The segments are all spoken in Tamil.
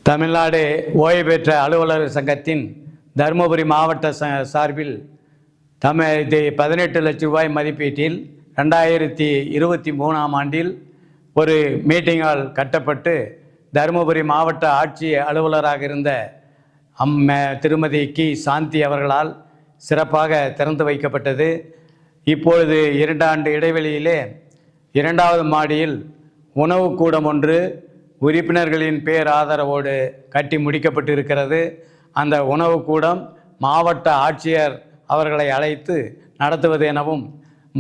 தமிழ்நாடு ஓய்வு பெற்ற அலுவலர் சங்கத்தின் தருமபுரி மாவட்ட சார்பில் 18 லட்சம் ரூபாய் மதிப்பீட்டில் 2023ஆம் ஆண்டில் ஒரு மீட்டிங் ஹால் கட்டப்பட்டு தருமபுரி மாவட்ட ஆட்சி அலுவலராக இருந்த திருமதி கி சாந்தி அவர்களால் சிறப்பாக திறந்து வைக்கப்பட்டது. இப்பொழுது 2 ஆண்டு இடைவெளியிலே 2வது மாடியில் உணவு கூடம் ஒன்று உறுப்பினர்களின் பேராதரவோடு கட்டி முடிக்கப்பட்டிருக்கிறது. அந்த உணவு கூடம் மாவட்ட ஆட்சியர் அவர்களை அழைத்து நடத்துவது எனவும்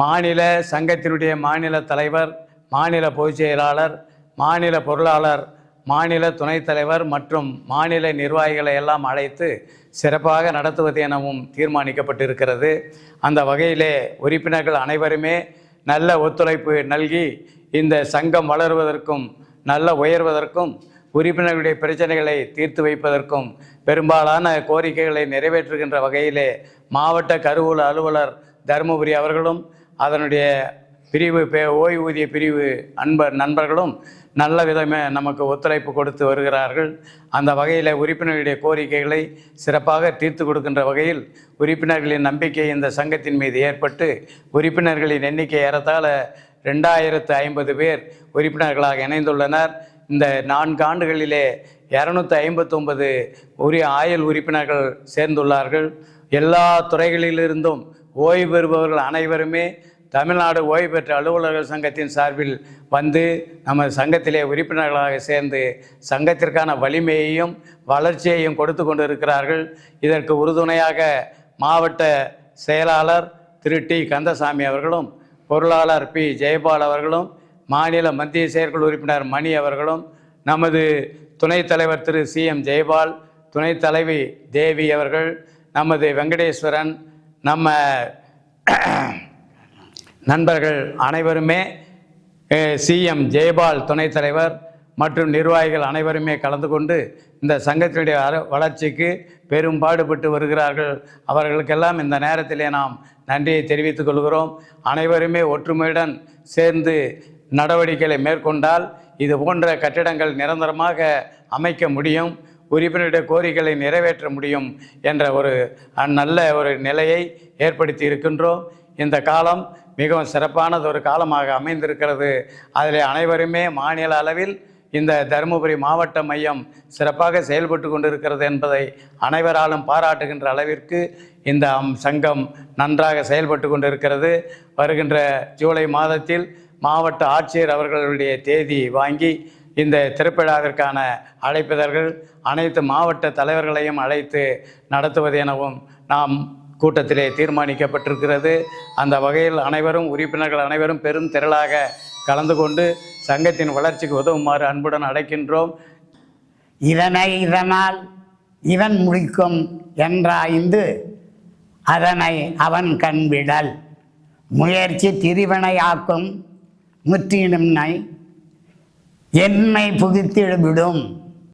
மாநில சங்கத்தினுடைய மாநில தலைவர், மாநில பொதுச் செயலாளர், மாநில பொருளாளர், மாநில துணைத் தலைவர் மற்றும் மாநில நிர்வாகிகளை எல்லாம் அழைத்து சிறப்பாக நடத்துவது எனவும் தீர்மானிக்கப்பட்டிருக்கிறது. அந்த வகையிலே உறுப்பினர்கள் அனைவருமே நல்ல ஒத்துழைப்பு நல்கி இந்த சங்கம் வளருவதற்கும் நல்ல உயர்வதற்கும் உறுப்பினர்களுடைய பிரச்சனைகளை தீர்த்து வைப்பதற்கும் பெரும்பாலான கோரிக்கைகளை நிறைவேற்றுகின்ற வகையிலே மாவட்ட கருவூல அலுவலர் தருமபுரி அவர்களும் அதனுடைய பிரிவு ஓய்வூதிய பிரிவு நண்பர்களும் நல்ல விதமே நமக்கு ஒத்துழைப்பு கொடுத்து வருகிறார்கள். அந்த வகையில் உறுப்பினர்களுடைய கோரிக்கைகளை சிறப்பாக தீர்த்து கொடுக்கின்ற வகையில் உறுப்பினர்களின் நம்பிக்கை இந்த சங்கத்தின் மீது ஏற்பட்டு உறுப்பினர்களின் எண்ணிக்கை ஏறத்தாழ 2050 பேர் உறுப்பினர்களாக இணைந்துள்ளனர். இந்த 4 ஆண்டுகளிலே 259 ஆயுள் உறுப்பினர்கள் சேர்ந்துள்ளார்கள். எல்லா துறைகளிலிருந்தும் ஓய்வு பெறுபவர்கள் அனைவருமே தமிழ்நாடு ஓய்வு பெற்ற அலுவலர்கள் சங்கத்தின் சார்பில் வந்து நம்ம சங்கத்திலே உறுப்பினர்களாக சேர்ந்து சங்கத்திற்கான வலிமையையும் வளர்ச்சியையும் கொடுத்து கொண்டு இருக்கிறார்கள். இதற்கு உறுதுணையாக மாவட்ட செயலாளர் திரு டி கந்தசாமி அவர்களும், பொருளாளர் பி ஜெயபால் அவர்களும், மாநில மத்திய செயற்குழு உறுப்பினர் மணி அவர்களும், நமது துணைத் தலைவர் திரு CM ஜெயபால், துணைத் தலைவி தேவி அவர்கள், நமது வெங்கடேஸ்வரன், நம்ம நண்பர்கள் அனைவருமே, CM ஜெயபால் துணைத் தலைவர் மற்றும் நிர்வாகிகள் அனைவருமே கலந்து கொண்டு இந்த சங்கத்தினுடைய வளர்ச்சிக்கு பெரும் பாடுபட்டு வருகிறார்கள். அவர்களுக்கெல்லாம் இந்த நேரத்திலே நாம் நன்றியை தெரிவித்துக் கொள்கிறோம். அனைவருமே ஒற்றுமையுடன் சேர்ந்து நடவடிக்கைகளை மேற்கொண்டால் இது போன்ற கட்டிடங்கள் நிரந்தரமாக அமைக்க முடியும், உறுப்பினருடைய கோரிக்கைகளை நிறைவேற்ற முடியும் என்ற நல்ல ஒரு நிலையை ஏற்படுத்தி இருக்கின்றோம். இந்த காலம் மிகவும் சிறப்பானது ஒரு காலமாக அமைந்திருக்கிறது. அதில் அனைவருமே மாநில அளவில் இந்த தருமபுரி மாவட்ட மையம் சிறப்பாக செயல்பட்டு கொண்டிருக்கிறது என்பதை அனைவராலும் பாராட்டுகின்ற அளவிற்கு இந்த சங்கம் நன்றாக செயல்பட்டு கொண்டிருக்கிறது. வருகின்ற ஜூலை மாதத்தில் மாவட்ட ஆட்சியர் அவர்களுடைய தேதி வாங்கி இந்த திருவிழாவிற்கான அழைப்பிதழ்கள் அனைத்து மாவட்ட தலைவர்களையும் அழைத்து நடத்துவது எனவும் நாம் கூட்டத்திலே தீர்மானிக்கப்பட்டிருக்கிறது. அந்த வகையில் அனைவரும் உறுப்பினர்கள் அனைவரும் பெரும் திரளாக கலந்து கொண்டு சங்கத்தின் வளர்ச்சிக்கு உதவுமாறு அன்புடன் அழைக்கின்றோம். இதனால் இவன் முடிக்கும் என்றாய்ந்து அதனை அவன் கண்விடல் முயற்சி திரிவனையாக்கும் முற்றினும்னை என்னை புகுத்திவிடும்